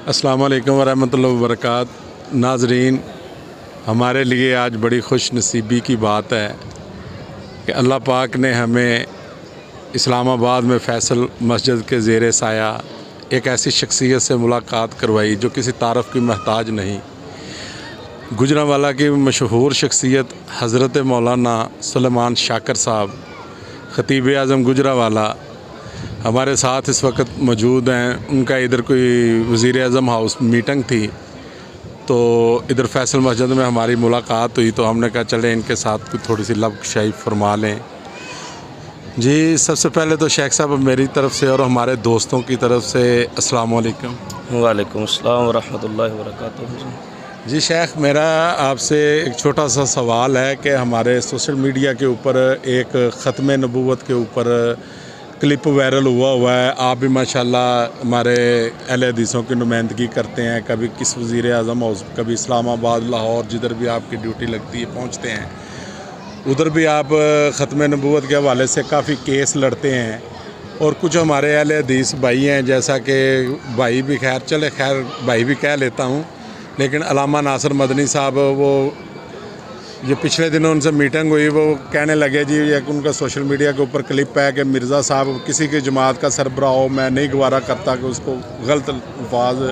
अस्सलाम वालेकुम वरहमतुल्लाहि वबरकातुहू। नाज़रीन, हमारे लिए आज बड़ी खुश नसीबी की बात है कि अल्लाह पाक ने हमें इस्लामाबाद में फ़ैसल मस्जिद के ज़ेरे साया एक ऐसी शख्सियत से मुलाकात करवाई जो किसी तारफ़ की महताज नहीं। गुजरांवाला की मशहूर शख्सियत हज़रत मौलाना सुलेमान शाकर साहब, ख़तीब आज़म गुजरांवाला, हमारे साथ इस वक्त मौजूद हैं। उनका इधर कोई वज़ीर आज़म हाउस मीटिंग थी, तो इधर फ़ैसल मस्जिद में हमारी मुलाकात हुई, तो हमने कहा चलें इनके साथ कोई थोड़ी सी लबशाई फरमा लें। जी, सबसे पहले तो शेख साहब मेरी तरफ़ से और हमारे दोस्तों की तरफ़ से अस्सलाम वालेकुम। वालेकुम अस्सलाम वरहमतुल्लाहि वबरकातुहू। जी शेख, मेरा आपसे एक छोटा सा सवाल है कि हमारे सोशल मीडिया के ऊपर एक ख़त्म नबूवत के ऊपर क्लिप वायरल हुआ है। आप भी माशाल्लाह हमारे अहले हदीसों की नुमाइंदगी करते हैं, कभी किस वज़ीर आज़म हाउस, कभी इस्लामाबाद, लाहौर, जिधर भी आपकी ड्यूटी लगती है पहुंचते हैं, उधर भी आप ख़त्म नबूवत के हवाले से काफ़ी केस लड़ते हैं। और कुछ हमारे अहले हदीस भाई हैं, जैसा कि भाई भी खैर भाई भी कह लेता हूँ, लेकिन अल्लामा नासिर मदनी साहब, वो ये पिछले दिनों उनसे मीटिंग हुई, वो कहने लगे जी, एक उनका सोशल मीडिया के ऊपर क्लिप है कि मिर्ज़ा साहब किसी की जमात का सरबराह हो, मैं नहीं गवारा करता कि उसको गलत अल्फाज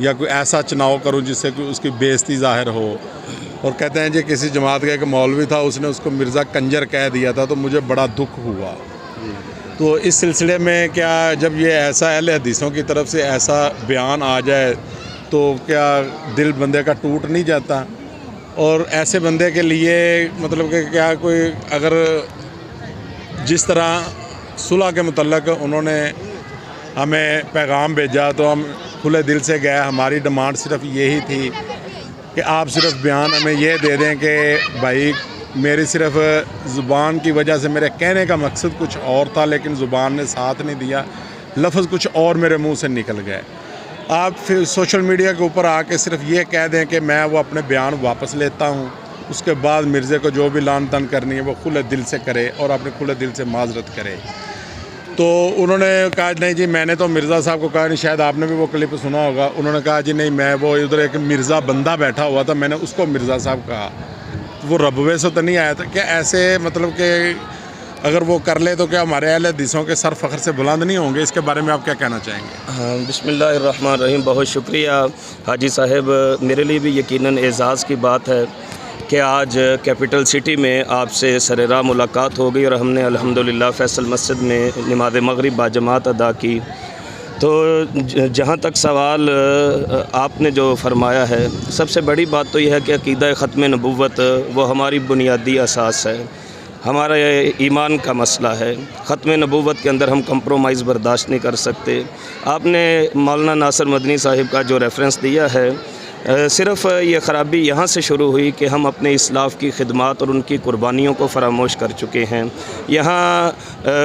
या कोई ऐसा चुनाव करूं जिससे कि उसकी बेइज्जती ज़ाहिर हो। और कहते हैं जी किसी जमात का एक मौलवी था, उसने उसको मिर्ज़ा कंजर कह दिया था, तो मुझे बड़ा दुख हुआ। तो इस सिलसिले में क्या जब ये ऐसा अहले हदीसों की तरफ से ऐसा बयान आ जाए तो क्या दिल बंदे का टूट नहीं जाता? और ऐसे बंदे के लिए मतलब कि क्या कोई अगर जिस तरह सुलह के मुतल्लक उन्होंने हमें पैगाम भेजा तो हम खुले दिल से गए। हमारी डिमांड सिर्फ यही थी कि आप सिर्फ बयान हमें ये दे दें कि भाई मेरी सिर्फ ज़ुबान की वजह से, मेरे कहने का मकसद कुछ और था लेकिन ज़ुबान ने साथ नहीं दिया, लफ्ज़ कुछ और मेरे मुँह से निकल गए। आप फिर सोशल मीडिया के ऊपर आके सिर्फ ये कह दें कि मैं वो अपने बयान वापस लेता हूँ, उसके बाद मिर्ज़े को जो भी लान तान करनी है वो खुले दिल से करे और अपने खुले दिल से माजरत करे। तो उन्होंने कहा नहीं जी, मैंने तो मिर्ज़ा साहब को कहा नहीं, शायद आपने भी वो क्लिप सुना होगा। उन्होंने कहा जी नहीं, मैं वो उधर एक मिर्ज़ा बंदा बैठा हुआ था, मैंने उसको मिर्ज़ा साहब कहा, वो रबवे से तो नहीं आया था। क्या ऐसे मतलब कि अगर वो कर ले तो क्या हमारे अहले हदीसों के सर फ़ख्र से बुलंद नहीं होंगे? इसके बारे में आप क्या कहना चाहेंगे? हाँ, बिस्मिल्लाहिर्रहमानिर्रहीम। बहुत शुक्रिया हाजी साहब। मेरे लिए भी यकीनन एज़ाज़ की बात है कि आज कैपिटल सिटी में आपसे सरेराह मुलाकात हो गई और हमने अल्हम्दुलिल्लाह फ़ैसल मस्जिद में नमाज़ मग़रिब बाजमात अदा की। तो जहाँ तक सवाल आपने जो फरमाया है, सबसे बड़ी बात तो यह है कि अक़ीदा ख़त्म नबूवत वो हमारी बुनियादी असास है, हमारा ईमान का मसला है। ख़त्म नबूवत के अंदर हम कंप्रोमाइज़ बर्दाश्त नहीं कर सकते। आपने मौलाना नासिर मदनी साहिब का जो रेफ़रेंस दिया है, सिर्फ़ ये ख़राबी यहाँ से शुरू हुई कि हम अपने इस्लाफ़ की खिदमात और उनकी कुर्बानियों को फ़रामोश कर चुके हैं। यहाँ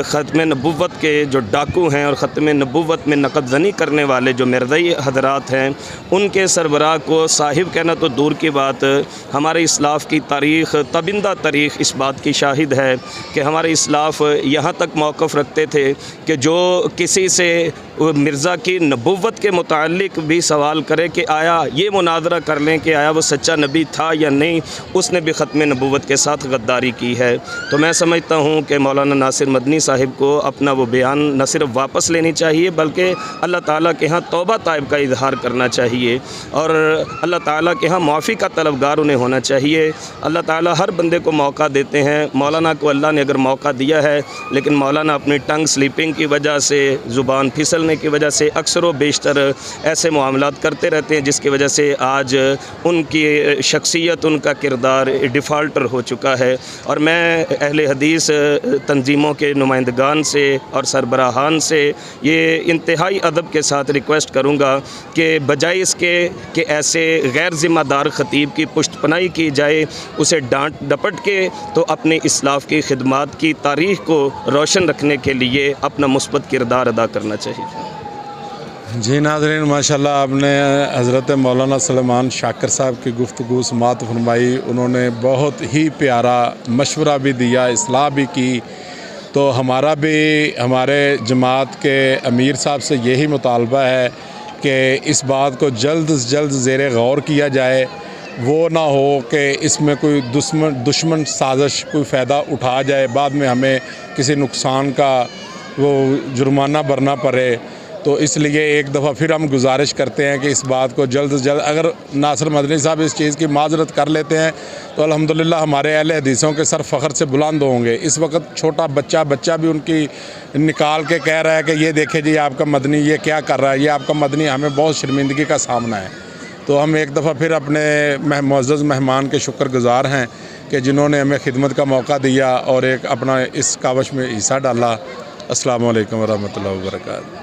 ख़त्म नबूवत के जो डाकू हैं और ख़त्म नबूवत में नक़दज़नी करने वाले जो मिर्ज़ई हज़रात हैं, उनके सरबराह को साहिब कहना तो दूर की बात, हमारे इस्लाफ़ की तारीख़, तबिंदा तारीख़ इस बात की शाहिद है कि हमारे इस्लाफ़ यहाँ तक मौक़िफ़ रखते थे कि जो किसी से मिर्ज़ा की नबूवत के मुताल्लिक़ भी सवाल करे कि आया ये मुनाज़रा कर लें कि आया वो सच्चा नबी था या नहीं, उसने भी ख़त्म नबूवत के साथ गद्दारी की है। तो मैं समझता हूँ कि मौलाना नासिर मदनी साहिब को अपना वो बयान न सिर्फ वापस लेनी चाहिए बल्कि अल्लाह ताला के यहाँ तौबा ताइब का इजहार करना चाहिए और अल्लाह ताला के यहाँ माफ़ी का तलबगार उन्हें होना चाहिए। अल्लाह ताला हर बंदे को मौका देते हैं। मौलाना को अल्लाह ने अगर मौका दिया है, लेकिन मौलाना अपनी टंग स्लिपिंग की वजह से, ज़ुबान फिसलने की वजह से अक्सर व बेशतर ऐसे मामलात करते रहते हैं जिसकी वजह से आज उनकी शख्सियत, उनका किरदार डिफ़ाल्टर हो चुका है। और मैं अहले हदीस तंजीमों के नुमाइंदगान से और सरबराहान से ये इंतहाई अदब के साथ रिक्वेस्ट करूँगा कि बजाय इसके कि ऐसे गैर ज़िम्मेदार ख़तीब की पुष्टपनाही की जाए, उसे डांट डपट के तो अपने इस्लाफ़ की खिदमात की तारीख़ को रोशन रखने के लिए अपना मुस्बत किरदार अदा करना चाहिए। जी नाज़रीन, माशाल्लाह आपने हज़रत मौलाना सुलेमान शाकर साहब की गुफ्तगू समाअत फरमाई। उन्होंने बहुत ही प्यारा मशवरा भी दिया, इस्लाह भी की। तो हमारा भी हमारे जमात के अमीर साहब से यही मुतालबा है कि इस बात को जल्द से जल्द ज़ेर गौर किया जाए। वो ना हो कि इसमें कोई दुश्मन साजिश कोई फ़ायदा उठा जाए, बाद में हमें किसी नुकसान का वो जुर्माना भरना पड़े। तो इसलिए एक दफ़ा फिर हम गुजारिश करते हैं कि इस बात को जल्द से जल्द, अगर नासिर मदनी साहब इस चीज़ की माजरत कर लेते हैं तो अल्हम्दुलिल्लाह हमारे अहले हदीसों के सर फ़ख्र से बुलंद होंगे। इस वक्त छोटा बच्चा भी उनकी निकाल के कह रहा है कि ये देखे जी आपका मदनी ये क्या कर रहा है, ये आपका मदनी, हमें बहुत शर्मिंदगी का सामना है। तो हम एक दफ़ा फिर अपने मुअज़्ज़ज़ मेहमान के शुक्रगुज़ार हैं कि जिन्होंने हमें खिदमत का मौका दिया और एक अपना इस कावश में हिस्सा डाला। अस्सलामु अलैकुम वरहमतुल्लाहि वबरकातुहू।